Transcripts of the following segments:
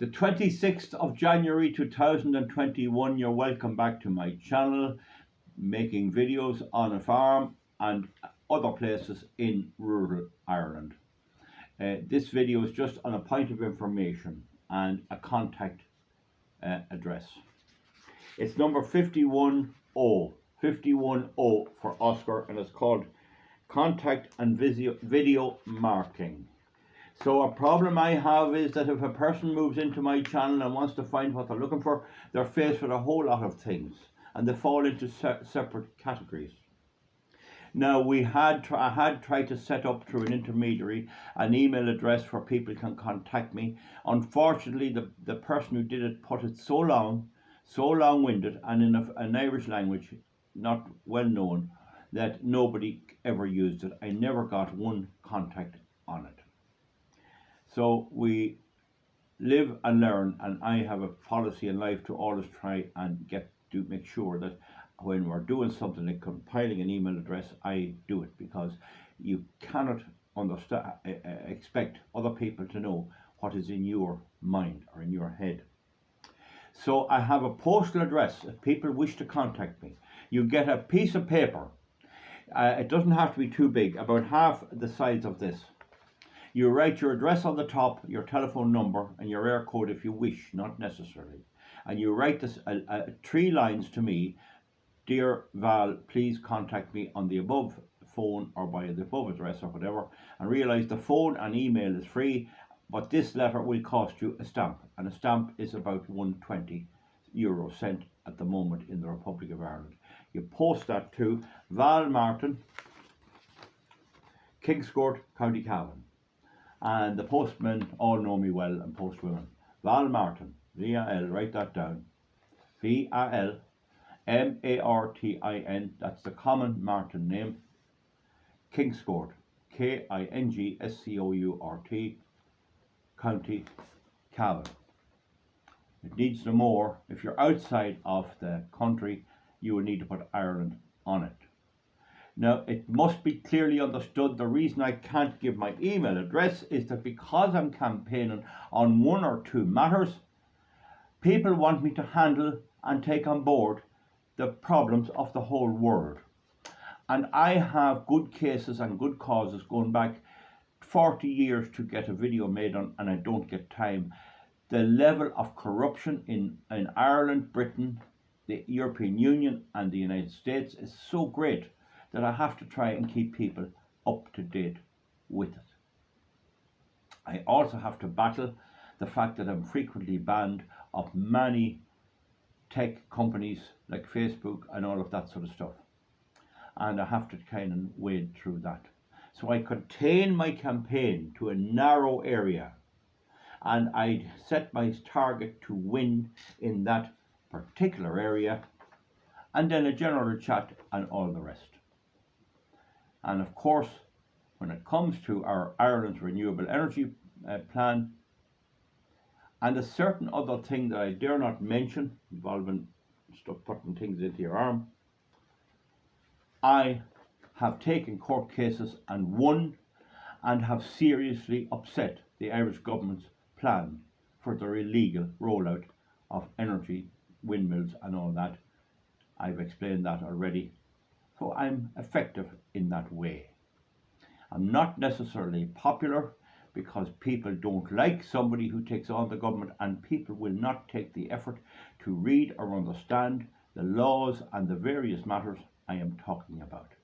The 26th of January 2021, you're welcome back to my channel, making videos on a farm and other places in rural Ireland. This video is just on a point of information and a contact address. It's number 51O, 51O for Oscar, and it's called Contact and Video Marking. So a problem I have is that if a person moves into my channel and wants to find what they're looking for, they're faced with a whole lot of things and they fall into separate categories. Now I had tried to set up through an intermediary an email address where people can contact me. Unfortunately, the person who did it put it so long-winded and in an Irish language not well known that nobody ever used it. I never got one contact on it. So we live and learn, and I have a policy in life to always try and make sure that when we're doing something like compiling an email address, I do it, because you cannot expect other people to know what is in your mind or in your head. So I have a postal address. If people wish to contact me, you get a piece of paper. It doesn't have to be too big, about half the size of this. You write your address on the top, your telephone number, and your air code if you wish, not necessarily. And you write this 3 lines to me: Dear Val, please contact me on the above phone or by the above address or whatever. And realise the phone and email is free, but this letter will cost you a stamp. And a stamp is about 120 euro cent at the moment in the Republic of Ireland. You post that to Val Martin, Kingscourt, County Cavan. And the postmen all know me well, and postwomen. Val Martin, V-A-L, write that down. V-A-L M-A-R-T-I-N, that's the common Martin name. Kingscourt, K-I-N-G-S-C-O-U-R-T, County Cavan. It needs no more. If you're outside of the country, you will need to put Ireland on it. Now, it must be clearly understood, the reason I can't give my email address is that because I'm campaigning on 1 or 2 matters, people want me to handle and take on board the problems of the whole world. And I have good cases and good causes going back 40 years to get a video made on, and I don't get time. The level of corruption in Ireland, Britain, the European Union and the United States is so great that I have to try and keep people up to date with it. I also have to battle the fact that I'm frequently banned of many tech companies like Facebook and all of that sort of stuff. And I have to kind of wade through that. So I contain my campaign to a narrow area, and I set my target to win in that particular area, and then a general chat and all the rest. And of course, when it comes to our Ireland's renewable energy plan, and a certain other thing that I dare not mention involving stuff, putting things into your arm, I have taken court cases and won, and have seriously upset the Irish government's plan for their illegal rollout of energy, windmills and all that. I've explained that already. So I'm effective in that way. I'm not necessarily popular, because people don't like somebody who takes on the government, and people will not take the effort to read or understand the laws and the various matters I am talking about.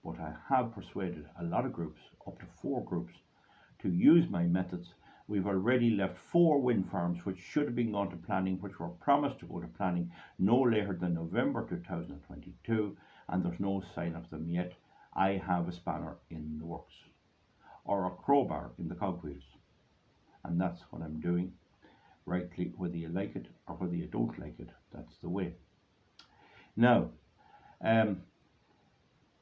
But I have persuaded a lot of groups, up to 4 groups, to use my methods. We've already left 4 wind farms which should have been gone to planning, which were promised to go to planning no later than November 2022, and there's no sign of them yet. I have a spanner in the works, or a crowbar in the cogwheels, and that's what I'm doing. Rightly, whether you like it or whether you don't like it, that's the way. Now,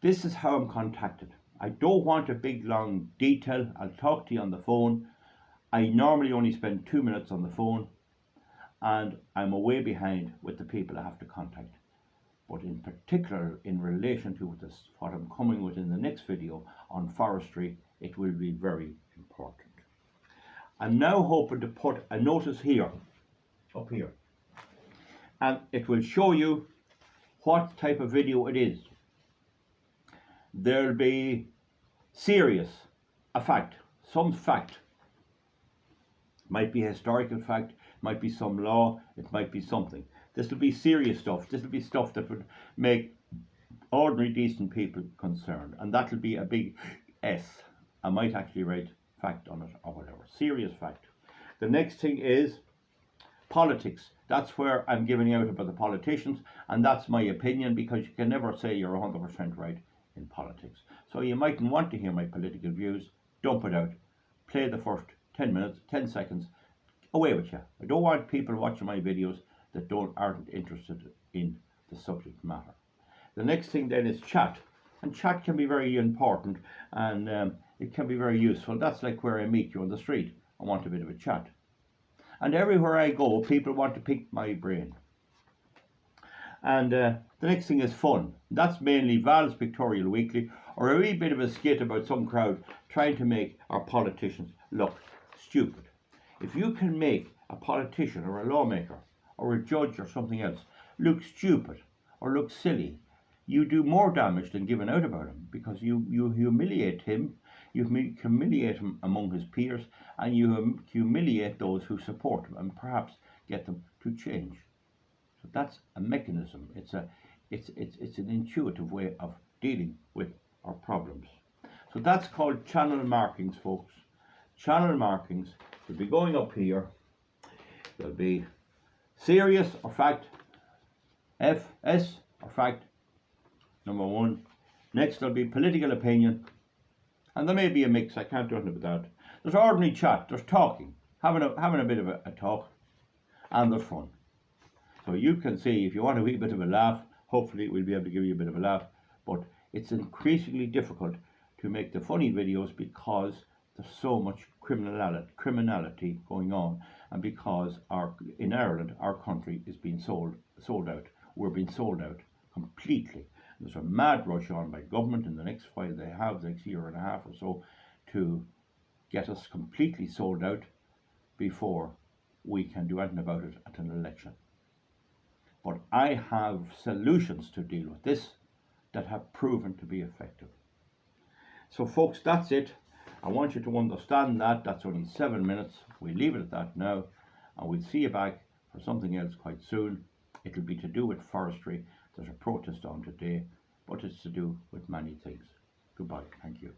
this is how I'm contacted. I don't want a big long detail. I'll talk to you on the phone. I normally only spend 2 minutes on the phone, and I'm way behind with the people I have to contact. But in particular, in relation to this, what I'm coming with in the next video on forestry, it will be very important. I'm now hoping to put a notice here, up here, and it will show you what type of video it is. There'll be serious, a fact, some fact. Might be historical fact, might be some law, it might be something. This will be serious stuff. This will be stuff that would make ordinary decent people concerned, and that'll be a big S. I might actually write fact on it or whatever. Serious fact. The next thing is politics. That's where I'm giving out about the politicians, and that's my opinion, because you can never say you're 100% right in politics. So you mightn't want to hear my political views. Dump it out. Play the first 10 minutes, 10 seconds. Away with you. I don't want people watching my videos that aren't interested in the subject matter. The next thing then is chat. And chat can be very important, and it can be very useful. That's like where I meet you on the street. I want a bit of a chat. And everywhere I go, people want to pick my brain. And the next thing is fun. That's mainly Val's Pictorial Weekly, or a wee bit of a skit about some crowd trying to make our politicians look stupid. If you can make a politician or a lawmaker or a judge or something else look stupid or look silly, you do more damage than giving out about him, because you humiliate him, you humiliate him among his peers, and you humiliate those who support him and perhaps get them to change. So that's a mechanism. It's an intuitive way of dealing with our problems. So that's called channel markings, folks. Channel markings will be going up here. There'll be serious or fact, FS or fact, number 1. Next there'll be political opinion, and there may be a mix. I can't do anything about that. There's ordinary chat. There's talking, having a bit of a talk, and there's fun. So you can see, if you want a wee bit of a laugh, hopefully we'll be able to give you a bit of a laugh. But it's increasingly difficult to make the funny videos, because there's so much criminality going on, and because in Ireland our country is being sold out. We're being sold out completely. There's a mad rush on by government in the next year and a half or so, to get us completely sold out before we can do anything about it at an election. But I have solutions to deal with this that have proven to be effective. So folks, that's it. I want you to understand that. That's only 7 minutes. We leave it at that now, and we'll see you back for something else quite soon. It'll be to do with forestry. There's a protest on today, but it's to do with many things. Goodbye. Thank you.